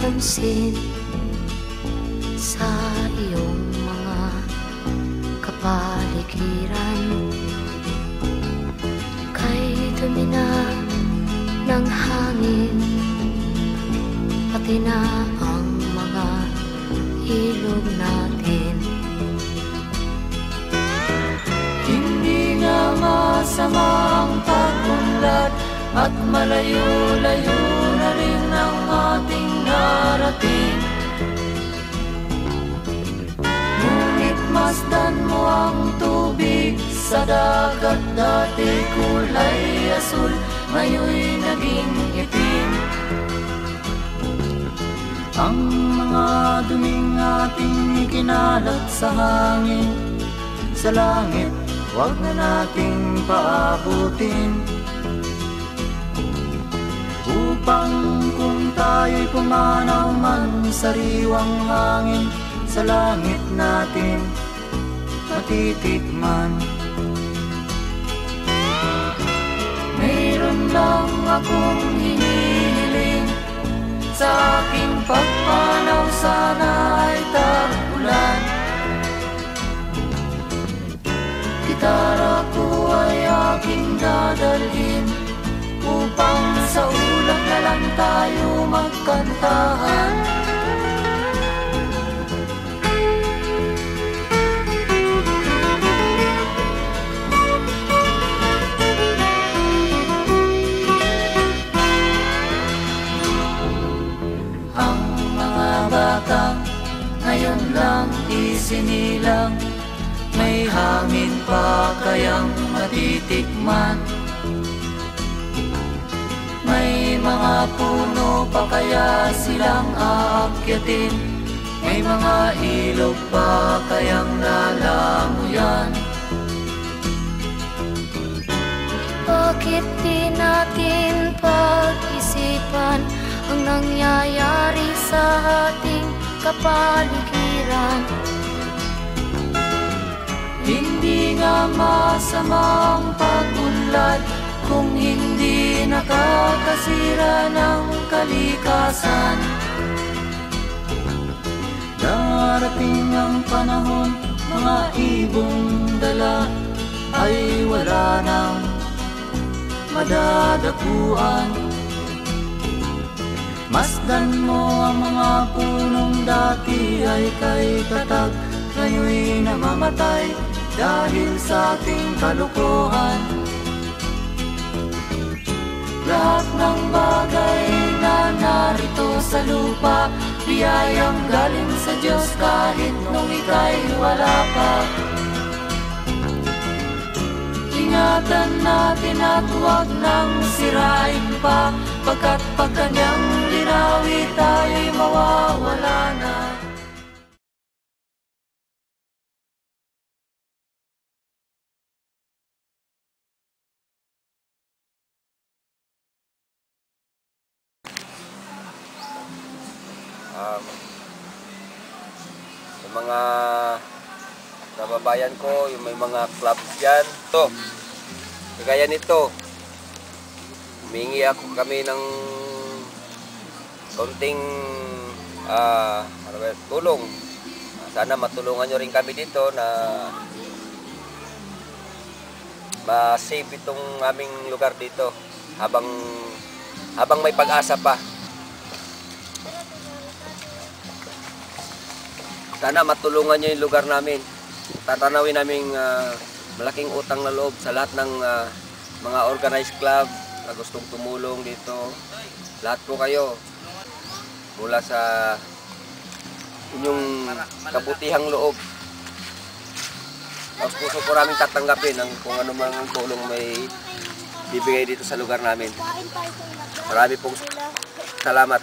napapansin sa iyong mga kapaligiran. Kay dumi na ng hangin, pati na ang mga ilog natin. Hindi nga masama ang pag-unlad at malayo-layo na rin ang ating narating. Ngunit masdan mo ang tubig sa dagat, dati kulay asul, ngayon'y naging itim. Ang mga duming ating ikinalat sa hangin, sa langit, huwag na nating paabutin. Upang kung tayo'y pumanaw man sa sariwang hangin, sa langit natin matitikman. Mayroon lang akong hinihiling, sa aking pagpanaw sana ay tag-ulan. Gitara ko ay aking dadalhin, upang sa ulap na lang tayo magkantahan. Ang mga batang ngayon lang isinilang, may hangin pa kayang matitikman? May mga puno pa kaya silang aakyatin? May mga ilog pa kayang lalamuyan? Bakit di natin pag-isipan ang nangyayari sa ating kapaligiran? Hindi nga masama ang pag-unlad kung hindi nakakasira ng kalikasan. Darating ang panahon, mga ibong dala ay wala nang madadapuan. Masdan mo ang mga punong dati ay kay tatag, ngayon'y namamatay dahil sa ating kalokohan. Lahat ng bagay na narito sa lupa, biyayang galing sa Diyos kahit nung ika'y wala pa. Ingatan natin at huwag nang sirain pa, pagkat pag kanyang linawi tayo'y mawawala na. Yung mga kababayan ko, yung may mga club dyan, ito, kagaya nito, humingi kami ng konting tulong. Sana matulungan nyo rin kami dito na ma-save itong aming lugar dito habang may pag-asa pa. Sana matulungan nyo yung lugar namin. Tatanawin namin malaking utang na loob sa lahat ng mga organized club na gustong tumulong dito. Lahat po kayo, mula sa inyong kabutihang loob. Tapos puso po namin tatanggapin kung ano mang tulong may bibigay dito sa lugar namin. Marami pong salamat.